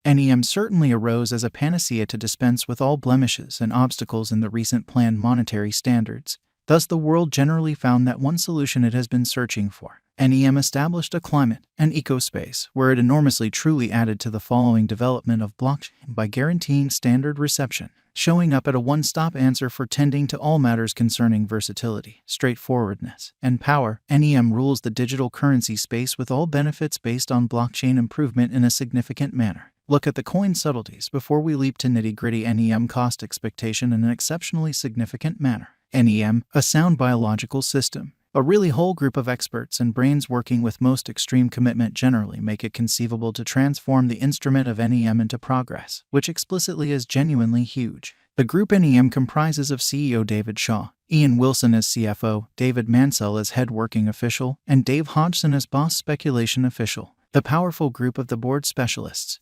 NEM certainly arose as a panacea to dispense with all blemishes and obstacles in the recent planned monetary standards. Thus, the world generally found that one solution it has been searching for. NEM established a climate, an ecospace, where it enormously truly added to the following development of blockchain by guaranteeing standard reception, showing up at a one-stop answer for tending to all matters concerning versatility, straightforwardness, and power. NEM rules the digital currency space with all benefits based on blockchain improvement in a significant manner. Look at the coin subtleties before we leap to nitty-gritty. NEM cost expectation in an exceptionally significant manner. NEM, a sound biological system. A really whole group of experts and brains working with most extreme commitment generally make it conceivable to transform the instrument of NEM into progress, which explicitly is genuinely huge. The group NEM comprises of CEO David Shaw, Ian Wilson as CFO, David Mansell as head working official, and Dave Hodgson as boss speculation official. The powerful group of the board specialists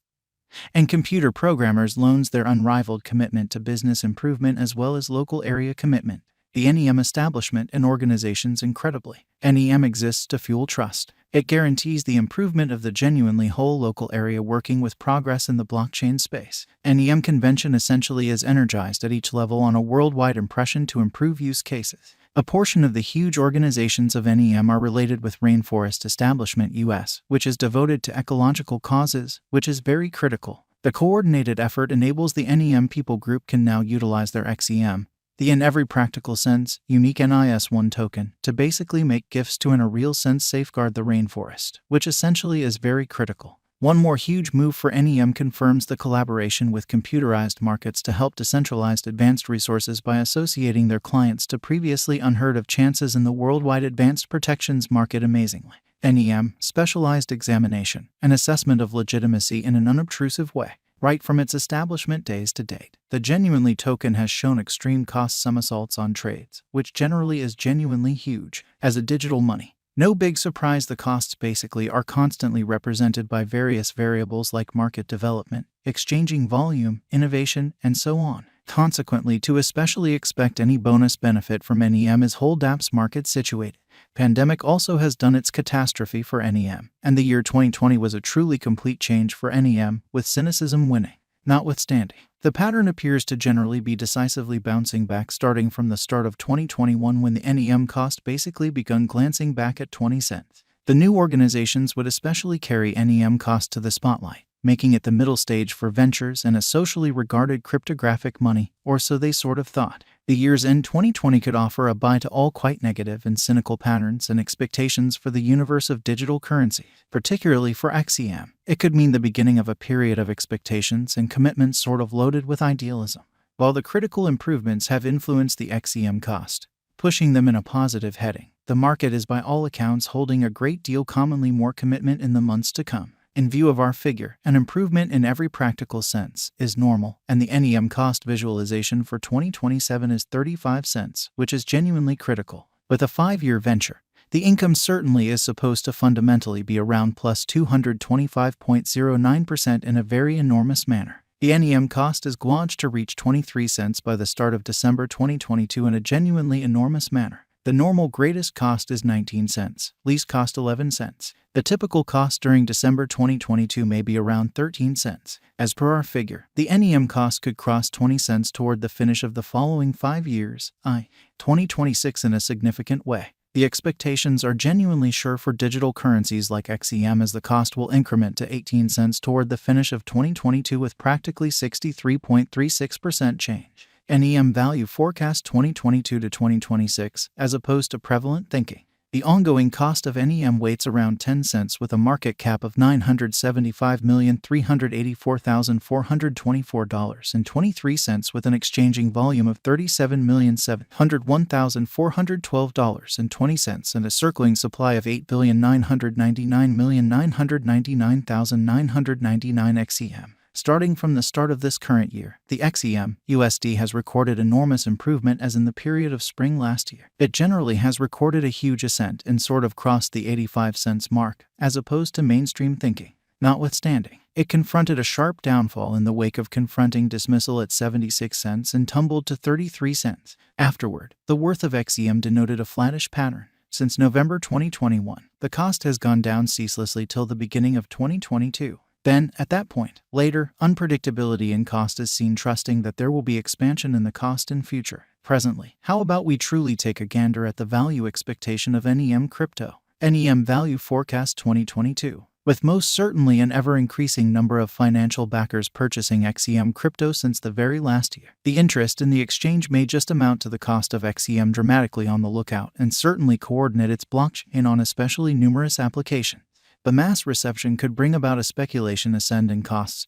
and computer programmers loans their unrivaled commitment to business improvement as well as local area commitment. The NEM establishment and organizations incredibly. NEM exists to fuel trust. It guarantees the improvement of the genuinely whole local area working with progress in the blockchain space. NEM convention essentially is energized at each level on a worldwide impression to improve use cases. A portion of the huge organizations of NEM are related with Rainforest Establishment US, which is devoted to ecological causes, which is very critical. The coordinated effort enables the NEM people group can now utilize their XEM, the in every practical sense, unique NIS1 token, to basically make gifts to in a real sense safeguard the rainforest, which essentially is very critical. One more huge move for NEM confirms the collaboration with computerized markets to help decentralized advanced resources by associating their clients to previously unheard of chances in the worldwide advanced protections market. Amazingly, NEM, specialized examination and assessment of legitimacy in an unobtrusive way. Right from its establishment days to date, the genuinely token has shown extreme cost somersaults on trades, which generally is genuinely huge. As a digital money, no big surprise, the costs basically are constantly represented by various variables like market development, exchanging volume, innovation, and so on. Consequently, to especially expect any bonus benefit from NEM is whole dApps market situated. Pandemic also has done its catastrophe for NEM, and the year 2020 was a truly complete change for NEM, with cynicism winning. Notwithstanding, the pattern appears to generally be decisively bouncing back starting from the start of 2021 when the NEM cost basically begun glancing back at 20 cents. The new organizations would especially carry NEM cost to the spotlight, making it the middle stage for ventures and a socially regarded cryptographic money, or so they sort of thought. The year's end 2020 could offer a buy to all quite negative and cynical patterns and expectations for the universe of digital currency, particularly for XEM. It could mean the beginning of a period of expectations and commitments sort of loaded with idealism. While the critical improvements have influenced the XEM cost, pushing them in a positive heading, the market is by all accounts holding a great deal commonly more commitment in the months to come. In view of our figure, an improvement in every practical sense is normal, and the NEM cost visualization for 2027 is 35 cents, which is genuinely critical. With a 5-year venture, the income certainly is supposed to fundamentally be around plus 225.09% in a very enormous manner. The NEM cost is gauged to reach 23 cents by the start of December 2022 in a genuinely enormous manner. The normal greatest cost is 19 cents, least cost 11 cents. The typical cost during December 2022 may be around 13 cents. As per our figure, the NEM cost could cross 20 cents toward the finish of the following 5 years, 2026 in a significant way. The expectations are genuinely sure for digital currencies like XEM as the cost will increment to 18 cents toward the finish of 2022 with practically 63.36% change. NEM value forecast 2022 to 2026, as opposed to prevalent thinking. The ongoing cost of NEM waits around 10 cents with a market cap of $975,384,424.23 with an exchanging volume of $37,701,412.20 and a circling supply of 8,999,999,999 XEM. Starting from the start of this current year, the XEM USD has recorded enormous improvement as in the period of spring last year. It generally has recorded a huge ascent and sort of crossed the 85 cents mark, as opposed to mainstream thinking. Notwithstanding, it confronted a sharp downfall in the wake of confronting dismissal at 76 cents and tumbled to 33 cents. Afterward, the worth of XEM denoted a flattish pattern. Since November 2021, the cost has gone down ceaselessly till the beginning of 2022. Then, at that point, later, unpredictability in cost is seen, trusting that there will be expansion in the cost in future. Presently, how about we truly take a gander at the value expectation of NEM crypto? NEM Value Forecast 2022. With most certainly an ever-increasing number of financial backers purchasing XEM crypto since the very last year, the interest in the exchange may just amount to the cost of XEM dramatically on the lookout and certainly coordinate its blockchain on especially numerous applications. The mass reception could bring about a speculation ascend in costs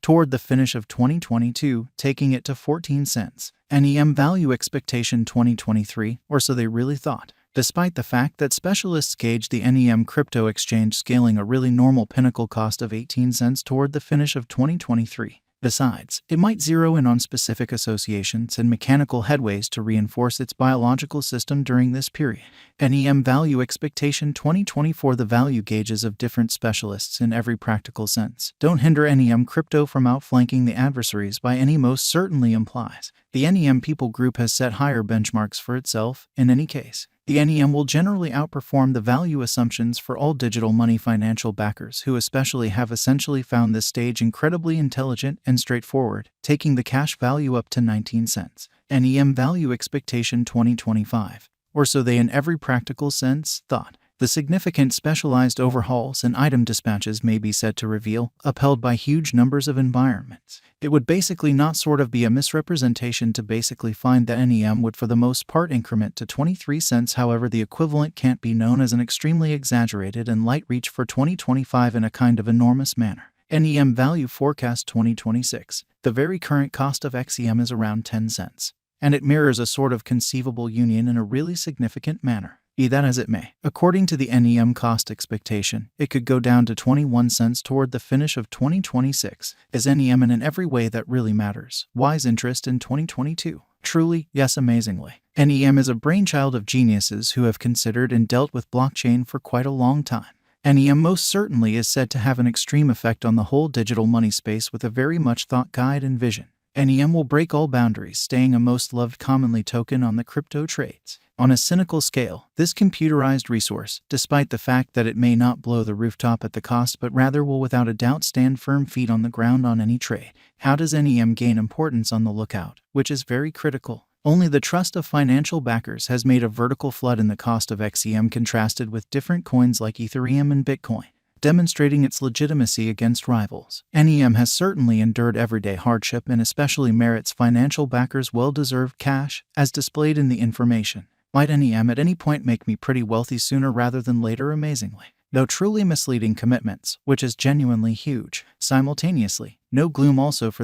toward the finish of 2022, taking it to 14 cents. NEM Value Expectation 2023, or so they really thought. Despite the fact that specialists gauged the NEM crypto exchange scaling a really normal pinnacle cost of 18 cents toward the finish of 2023. Besides, it might zero in on specific associations and mechanical headways to reinforce its biological system during this period. NEM Value Expectation 2024. The value gauges of different specialists in every practical sense don't hinder NEM crypto from outflanking the adversaries by any most certainly implies. The NEM people group has set higher benchmarks for itself, in any case. The NEM will generally outperform the value assumptions for all digital money financial backers who especially have essentially found this stage incredibly intelligent and straightforward, taking the cash value up to 19 cents. NEM Value Expectation 2025. Or so they in every practical sense thought. The significant specialized overhauls and item dispatches may be said to reveal, upheld by huge numbers of environments. It would basically not sort of be a misrepresentation to basically find that NEM would for the most part increment to 23 cents. However, the equivalent can't be known as an extremely exaggerated and light reach for 2025 in a kind of enormous manner. NEM Value Forecast 2026. The very current cost of XEM is around 10 cents. And it mirrors a sort of conceivable union in a really significant manner. Be that as it may, according to the NEM cost expectation, it could go down to 21 cents toward the finish of 2026. Is NEM in every way that really matters? Wise interest in 2022? Truly, yes, amazingly. NEM is a brainchild of geniuses who have considered and dealt with blockchain for quite a long time. NEM most certainly is said to have an extreme effect on the whole digital money space with a very much thought guide and vision. NEM will break all boundaries, staying a most loved commonly token on the crypto trades. On a cynical scale, this computerized resource, despite the fact that it may not blow the rooftop at the cost but rather will without a doubt stand firm feet on the ground on any trade. How does NEM gain importance on the lookout, which is very critical? Only the trust of financial backers has made a vertical flood in the cost of XEM contrasted with different coins like Ethereum and Bitcoin, demonstrating its legitimacy against rivals. NEM has certainly endured everyday hardship and especially merits financial backers' well-deserved cash, as displayed in the information. Might NEM at any point make me pretty wealthy sooner rather than later? Amazingly. Though truly misleading commitments, which is genuinely huge. Simultaneously, no gloom also for the